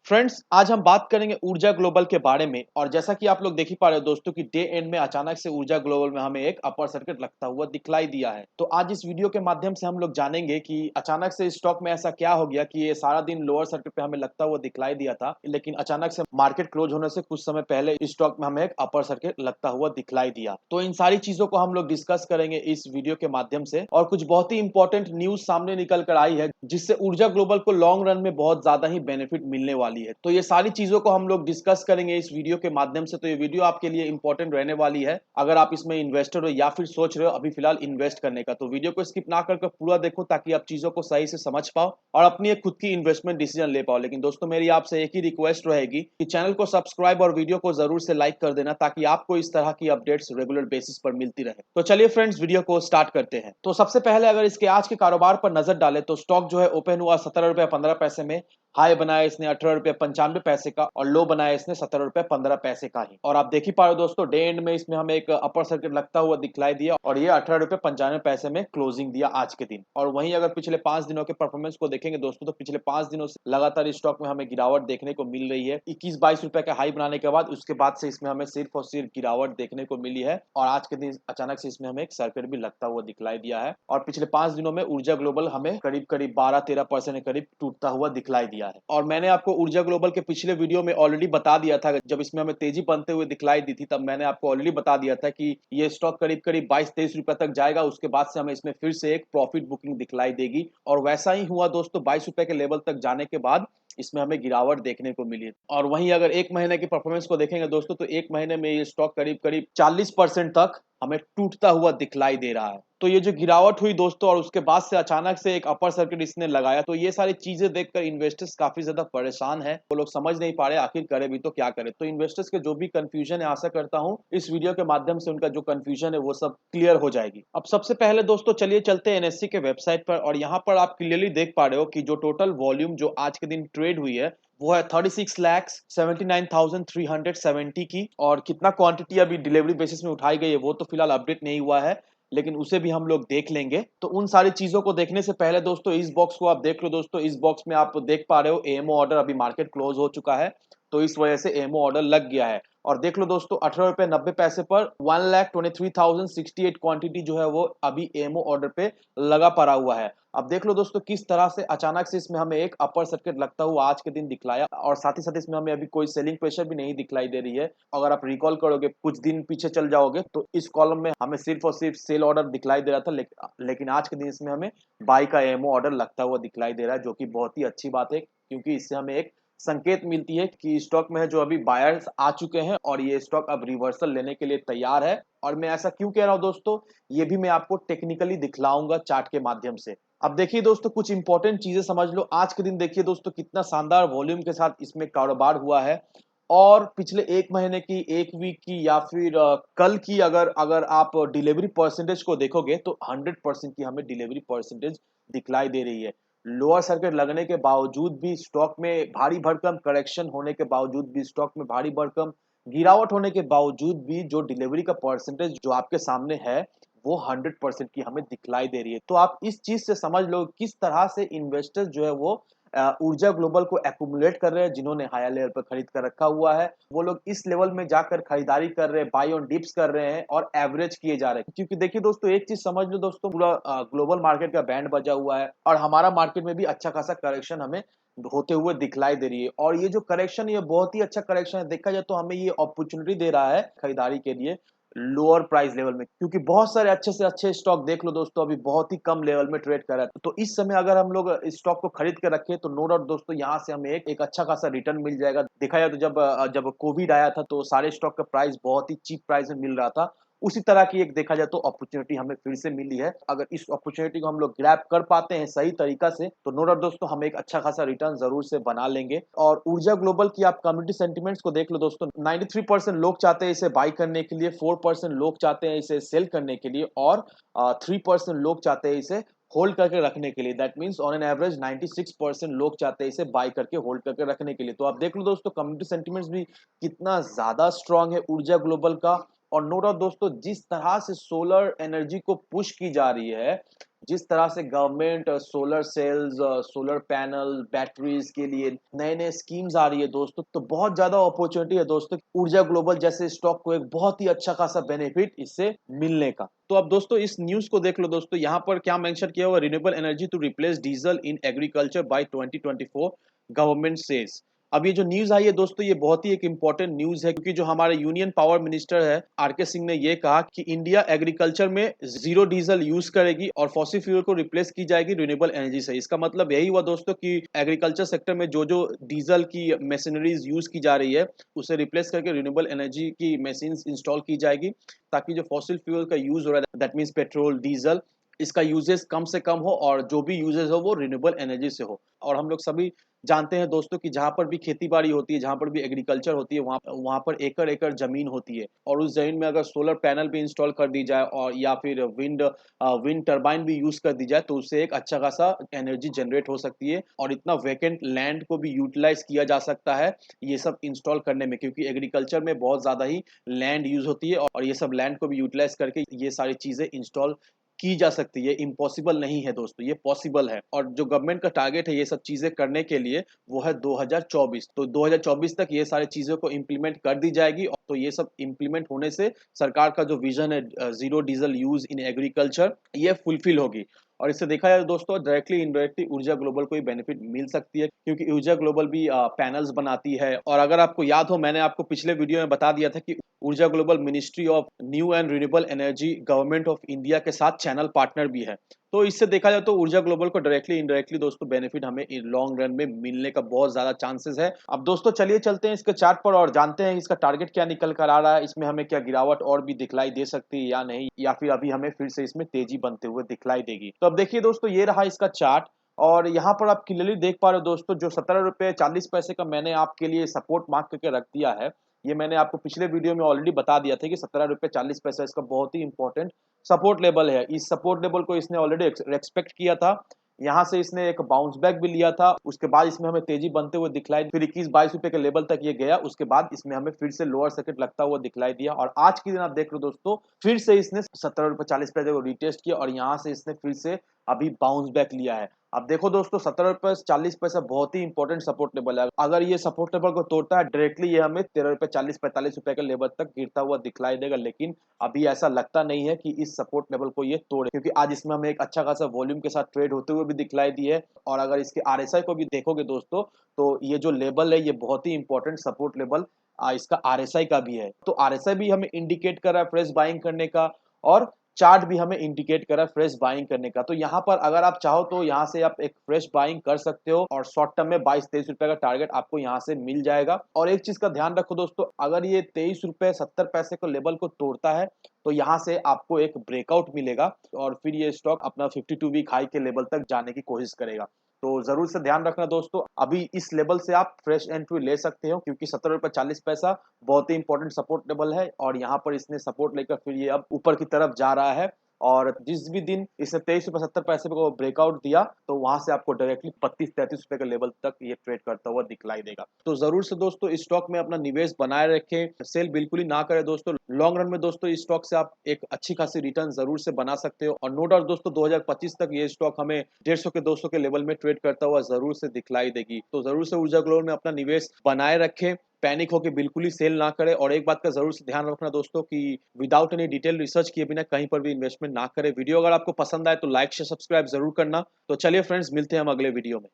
Friends, आज हम बात करेंगे ऊर्जा ग्लोबल के बारे में। और जैसा कि आप लोग देख ही पा रहे हो दोस्तों कि डे एंड में अचानक से ऊर्जा ग्लोबल में हमें एक अपर सर्किट लगता हुआ दिखलाई दिया है। तो आज इस वीडियो के माध्यम से हम लोग जानेंगे कि अचानक से स्टॉक में ऐसा क्या हो गया कि ये सारा दिन लोअर सर्किट पे हमें लगता हुआ दिखलाई दिया था, लेकिन अचानक से मार्केट क्लोज होने से कुछ समय पहले स्टॉक में हमें एक अपर सर्किट लगता हुआ दिखलाई दिया। तो इन सारी चीजों को हम लोग डिस्कस करेंगे इस वीडियो के माध्यम से। और कुछ बहुत ही इंपॉर्टेंट न्यूज सामने निकल कर आई है जिससे ऊर्जा ग्लोबल को लॉन्ग रन में बहुत ज्यादा ही बेनिफिट मिलने वाली है। तो ये सारी चीजों को हम लोग डिस्कस करेंगे इस वीडियो के माध्यम से। तो ये वीडियो आपके लिए इंपॉर्टेंट रहने वाली है अगर आप इसमें इन्वेस्टर हो या फिर सोच रहे हो अभी फिलहाल इन्वेस्ट करने का। तो वीडियो को स्किप ना करके पूरा देखो ताकि आप चीजों को सही से समझ पाओ और अपनी एक खुद की इन्वेस्टमेंट डिसीजन ले पाओ। लेकिन दोस्तों, मेरी आपसे एक ही रिक्वेस्ट रहेगी कि चैनल को सब्सक्राइब और वीडियो को जरूर से लाइक कर देना ताकि आपको इस तरह की अपडेट्स रेगुलर बेसिस पर मिलती रहे। तो चलिए फ्रेंड्स, वीडियो को स्टार्ट करते हैं। तो सबसे पहले अगर इसके आज के कारोबार पर नजर डालें तो स्टॉक जो है ओपन हुआ 17 रुपये 15 पैसे में, हाई बनाया इसने 18 रुपये 95 पैसे का और लो बनाया इसने 17 रुपये 15 पैसे का ही। और आप देख ही पा रहे हो दोस्तों, डे एंड में इसमें हमें एक अपर सर्किट लगता हुआ दिखलाई दिया और ये 18 रुपये 95 पैसे में क्लोजिंग दिया आज के दिन। और वहीं अगर पिछले 5 दिनों के परफॉर्मेंस को देखेंगे दोस्तों, तो पिछले 5 दिनों से लगातार स्टॉक में हमें गिरावट देखने को मिल रही है। 21-22 रुपए का हाई बनाने के बाद उसके बाद से इसमें हमें सिर्फ और सिर्फ गिरावट देखने को मिली है और आज के दिन अचानक से इसमें हमें एक सर्किट भी लगता हुआ दिखलाई दिया है। और पिछले 5 दिनों में ऊर्जा ग्लोबल हमें करीब करीब 12-13% के करीब टूटता हुआ दिखलाई दिया है। और मैंने आपको ऊर्जा ग्लोबल के पिछले वीडियो में ऑलरेडी बता दिया था, जब इसमें हमें तेजी बनते हुए दिखलाई दी थी तब मैंने आपको ऑलरेडी बता दिया था कि ये स्टॉक करीब करीब 22-23 रुपए तक जाएगा, उसके बाद से हमें इसमें फिर से एक प्रॉफिट बुकिंग दिखलाई देगी। और वैसा ही हुआ दोस्तों, 22 रुपए के लेवल तक जाने के बाद इसमें हमें गिरावट देखने को मिली। और वहीं अगर एक महीने की परफॉर्मेंस को देखेंगे दोस्तों, तो एक महीने में ये स्टॉक करीब करीब 40% तक हमें टूटता हुआ दिखलाई दे रहा है। तो ये जो गिरावट हुई दोस्तों और उसके बाद से अचानक से एक अपर सर्किट इसने लगाया, तो ये सारी चीजें देखकर इन्वेस्टर्स काफी ज्यादा परेशान है। वो लोग समझ नहीं पा रहे आखिर करे भी तो क्या करे। तो इन्वेस्टर्स के जो भी कंफ्यूजन है, आशा करता हूँ इस वीडियो के माध्यम से उनका जो कंफ्यूजन है वो सब क्लियर हो जाएगी। अब सबसे पहले दोस्तों चलिए चलते हैं एनएससी के वेबसाइट पर। और यहाँ पर आप क्लियरली देख पा रहे हो कि जो टोटल वॉल्यूम जो आज के दिन ट्रेड हुई है वो है 36,79,370 की। और कितना क्वांटिटी अभी डिलीवरी बेसिस में उठाई गई है वो तो फिलहाल अपडेट नहीं हुआ है, लेकिन उसे भी हम लोग देख लेंगे। तो उन सारी चीजों को देखने से पहले दोस्तों इस बॉक्स को आप देख लो। दोस्तों इस बॉक्स में आप देख पा रहे हो एमओ ऑर्डर, अभी मार्केट क्लोज हो चुका है तो इस वजह से एमओ ऑर्डर लग गया है। और देख लो दोस्तों, 18 रुपये 90 पैसे पर 1,23,068 क्वांटिटी जो है वो अभी एमओ ऑर्डर पे लगा पड़ा हुआ है। अब देख लो दोस्तों किस तरह से अचानक से इसमें हमें एक अपर सर्किट लगता हुआ आज के दिन दिखलाया और साथ ही साथ इसमें हमें अभी कोई सेलिंग प्रेशर भी नहीं दिखलाई दे रही है। अगर आप रिकॉल करोगे, कुछ दिन पीछे चल जाओगे, तो इस कॉलम में हमें सिर्फ और सिर्फ सेल ऑर्डर दिखलाई दे रहा था, लेकिन आज के दिन इसमें हमें बाई का एमओ ऑर्डर लगता हुआ दिखलाई दे रहा है, जो कि बहुत ही अच्छी बात है क्योंकि इससे हमें एक संकेत मिलती है कि स्टॉक में है जो अभी बायर्स आ चुके हैं और ये स्टॉक अब रिवर्सल लेने के लिए तैयार है। और मैं ऐसा क्यों कह रहा हूं दोस्तों, ये भी मैं आपको टेक्निकली दिखलाऊंगा चार्ट के माध्यम से। अब देखिए दोस्तों, कुछ इंपॉर्टेंट चीजें समझ लो। आज के दिन देखिए दोस्तों कितना शानदार वॉल्यूम के साथ इसमें कारोबार हुआ है। और पिछले एक महीने की, एक वीक की या फिर कल की अगर अगर आप डिलीवरी परसेंटेज को देखोगे तो 100% की हमें डिलीवरी परसेंटेज दिखलाई दे रही है। लोअर सर्किट लगने के बावजूद भी, स्टॉक में भारी भरकम करेक्शन होने के बावजूद भी, स्टॉक में भारी भरकम गिरावट होने के बावजूद भी जो डिलीवरी का परसेंटेज जो आपके सामने है वो 100% की हमें दिखलाई दे रही है। तो आप इस चीज से समझ लो किस तरह से इन्वेस्टर्स जो है वो ऊर्जा ग्लोबल को एक्यूमुलेट कर रहे हैं। जिन्होंने हायर लेवल पर खरीद कर रखा हुआ है वो लोग इस लेवल में जाकर खरीदारी कर रहे हैं, बाई ऑन डिप्स कर रहे हैं और एवरेज किए जा रहे हैं। क्योंकि देखिए दोस्तों, एक चीज समझ लो दोस्तों, पूरा ग्लोबल मार्केट का बैंड बजा हुआ है और हमारा मार्केट में भी अच्छा खासा करेक्शन हमें होते हुए दिखलाई दे रही है। और ये जो करेक्शन, ये बहुत ही अच्छा करेक्शन है। देखा जाए तो हमें ये अपॉर्चुनिटी दे रहा है खरीदारी के लिए लोअर प्राइस लेवल में, क्योंकि बहुत सारे अच्छे से अच्छे स्टॉक देख लो दोस्तों अभी बहुत ही कम लेवल में ट्रेड कर रहा है। तो इस समय अगर हम लोग इस स्टॉक को खरीद के रखें तो नो डाउट दोस्तों यहाँ से हमें एक अच्छा खासा रिटर्न मिल जाएगा। देखा जाए तो जब कोविड आया था तो सारे स्टॉक का प्राइस बहुत ही चीप प्राइस में मिल रहा था। उसी तरह की एक देखा जाए तो अपॉर्चुनिटी हमें फिर से मिली है। अगर इस अपॉर्चुनिटी को हम लोग ग्रैब कर पाते हैं सही तरीका से तो नो डाउट दोस्तों हम एक अच्छा खासा रिटर्न जरूर से बना लेंगे। और ऊर्जा ग्लोबल की आप कम्युनिटी सेंटिमेंट्स को देख लो दोस्तों, 93% लोग चाहते हैं इसे बाई करने के लिए, 4% लोग चाहते हैं इसे सेल करने के लिए और 3% लोग चाहते हैं इसे होल्ड करके रखने के लिए। That means on an average 96% लोग चाहते हैं इसे बाय करके होल्ड करके रखने के लिए। तो आप देख लो दोस्तों कम्युनिटी सेंटिमेंट्स भी कितना ज्यादा स्ट्रांग है ऊर्जा ग्लोबल का। और नो डाउट दोस्तों, जिस तरह से सोलर एनर्जी को पुश की जा रही है, जिस तरह से government solar cells, solar panel, batteries के लिए नए नए स्कीम्स आ रही है दोस्तों, तो बहुत ज्यादा अपॉर्चुनिटी है दोस्तों ऊर्जा ग्लोबल जैसे स्टॉक को एक बहुत ही अच्छा खासा बेनिफिट इससे मिलने का। तो अब दोस्तों इस न्यूज को देख लो दोस्तों, यहाँ पर क्या मेंशन किया हुआ, renewable energy to replace diesel in agriculture by 2024 government says. अब ये जो न्यूज आई है दोस्तों, ये बहुत ही एक इंपॉर्टेंट न्यूज है, क्योंकि जो हमारे यूनियन पावर मिनिस्टर है आरके सिंह ने ये कहा कि इंडिया एग्रीकल्चर में जीरो डीजल यूज करेगी और फॉसिल फ्यूल को रिप्लेस की जाएगी रिन्यूएबल एनर्जी से। इसका मतलब यही हुआ दोस्तों कि एग्रीकल्चर सेक्टर में जो जो डीजल की मशीनरीज यूज की जा रही है, उसे रिप्लेस करके रिन्यूएबल एनर्जी की मशीन इंस्टॉल की जाएगी, ताकि जो फॉसिल फ्यूल का यूज हो रहा है, दैट मीन्स पेट्रोल, डीजल, इसका यूजेस कम से कम हो और जो भी यूजेस हो वो रिन्यूएबल एनर्जी से हो। और हम लोग सभी जानते हैं दोस्तों कि जहाँ पर भी खेती बाड़ी होती है, जहाँ पर भी एग्रीकल्चर होती है, वहाँ वहाँ पर एकड़ एकड़ जमीन होती है, और उस जमीन में अगर सोलर पैनल भी इंस्टॉल कर दी जाए और या फिर विंड टर्बाइन भी यूज कर दी जाए, तो उससे एक अच्छा खासा एनर्जी जनरेट हो सकती है और इतना वैकेंट लैंड को भी यूटिलाइज किया जा सकता है ये सब इंस्टॉल करने में, क्योंकि एग्रीकल्चर में बहुत ज्यादा ही लैंड यूज होती है और ये सब लैंड को भी यूटिलाइज करके ये सारी चीजें इंस्टॉल की जा सकती है। इम्पॉसिबल नहीं है दोस्तों, ये पॉसिबल है। और जो गवर्नमेंट का टारगेट है ये सब चीजें करने के लिए, वो है 2024। तो 2024 तक ये सारी चीजों को इम्प्लीमेंट कर दी जाएगी। और तो ये सब इम्प्लीमेंट होने से सरकार का जो विजन है zero diesel use in agriculture, ये फुलफिल होगी। और इससे देखा जाए दोस्तों, डायरेक्टली इनडायरेक्टली ऊर्जा ग्लोबल को ही बेनिफिट मिल सकती है, क्योंकि ऊर्जा ग्लोबल भी पैनल्स बनाती है। और अगर आपको याद हो, मैंने आपको पिछले वीडियो में बता दिया था कि ऊर्जा global ministry of new and renewable energy government of India के साथ चैनल पार्टनर भी है। तो इससे देखा जाए तो ऊर्जा ग्लोबल को डायरेक्टली इनडायरेक्टली दोस्तों बेनिफिट हमें लॉन्ग रन में मिलने का बहुत ज्यादा चांसेस है। अब दोस्तों चलिए चलते हैं इसके चार्ट पर और जानते हैं इसका टारगेट क्या निकल कर आ रहा है, इसमें हमें क्या गिरावट और भी दिखलाई दे सकती है या नहीं, या फिर अभी हमें फिर से इसमें तेजी बनते हुए दिखलाई देगी। तो अब देखिए दोस्तों, ये रहा इसका चार्ट, और यहाँ पर आप क्लियरली देख पा रहे हो दोस्तों, जो 17 रुपए 40 पैसे का मैंने आपके लिए सपोर्ट मार्क करके रख दिया है, ये मैंने आपको पिछले वीडियो में ऑलरेडी बता दिया था कि 17 रुपए 40 पैसा इसका बहुत ही इंपॉर्टेंट सपोर्ट लेवल है। इस सपोर्ट लेवल को इसने ऑलरेडी एक्सपेक्ट किया था। यहाँ से इसने एक बाउंस बैक भी लिया था, उसके बाद इसमें हमें तेजी बनते हुए दिखलाई, फिर 21-22 रुपए के लेवल तक ये गया, उसके बाद इसमें हमें फिर से लोअर सर्किट लगता हुआ दिखलाई दिया। और आज के दिन आप देख लो दोस्तों, फिर से इसने 17 रुपए 40 पैसे को रिटेस्ट किया और यहाँ से इसने फिर से अभी बाउंस बैक लिया है। अब देखो दोस्तों, 17 रुपए 40 पैसा बहुत ही इंपॉर्टेंट सपोर्ट लेवल है। अगर ये सपोर्ट लेवल को तोड़ता है, डायरेक्टली ये हमें 13 रुपए 40 45 रुपए के लेवल तक गिरता हुआ दिखलाई देगा, लेकिन अभी ऐसा लगता नहीं है कि इस सपोर्ट लेवल को ये तोड़े, क्योंकि आज इसमें हमें एक अच्छा खासा वॉल्यूम के साथ ट्रेड होते हुए भी दिखलाई दी है। और अगर इसके आरएसआई को भी देखोगे दोस्तों, तो ये जो लेवल है ये बहुत ही इंपॉर्टेंट सपोर्ट लेवल इसका आरएसआई का भी है। तो आरएसआई भी हमें इंडिकेट कर रहा है फ्रेश बाइंग करने का, और चार्ट भी हमें इंडिकेट कर रहा है फ्रेश बाइंग करने का। तो यहाँ पर अगर आप चाहो तो यहाँ से आप एक फ्रेश बाइंग कर सकते हो, और शॉर्ट टर्म में 22-23 रुपए का टारगेट आपको यहाँ से मिल जाएगा। और एक चीज का ध्यान रखो दोस्तों, अगर ये 23 रुपए 70 पैसे को लेवल को तोड़ता है, तो यहाँ से आपको एक ब्रेकआउट मिलेगा और फिर ये स्टॉक अपना 52 वीक हाई के लेवल तक जाने की कोशिश करेगा। तो जरूर से ध्यान रखना दोस्तों, अभी इस लेवल से आप फ्रेश एंट्री ले सकते हो, क्योंकि 17 रुपए 40 पैसा बहुत ही इंपॉर्टेंट सपोर्ट लेवल है, और यहाँ पर इसने सपोर्ट लेकर फिर ये अब ऊपर की तरफ जा रहा है। और जिस भी दिन इसने 23 रुपए 70 पैसे को ब्रेकआउट दिया, तो वहां से आपको डायरेक्टली 32-33 रुपए के लेवल तक ये ट्रेड करता हुआ दिखलाई देगा। तो जरूर से दोस्तों इस स्टॉक में अपना निवेश बनाए रखें, सेल बिल्कुल ही ना करें दोस्तों। लॉन्ग रन में दोस्तों इस स्टॉक से आप एक अच्छी खासी रिटर्न जरूर से बना सकते हो, और नो डाउट दोस्तों 2025 तक ये स्टॉक हमें 150 के 200 के लेवल में ट्रेड करता हुआ जरूर से दिखलाई देगी। तो जरूर से ऊर्जा ग्लोबल में अपना निवेश बनाए रखें, पैनिक होकर बिल्कुल ही सेल ना करें। और एक बात का जरूर से ध्यान रखना दोस्तों कि विदाउट एनी डिटेल रिसर्च किए बिना कहीं पर भी इन्वेस्टमेंट ना करें। वीडियो अगर आपको पसंद आए तो लाइक शेयर सब्सक्राइब जरूर करना। तो चलिए फ्रेंड्स, मिलते हैं हम अगले वीडियो में।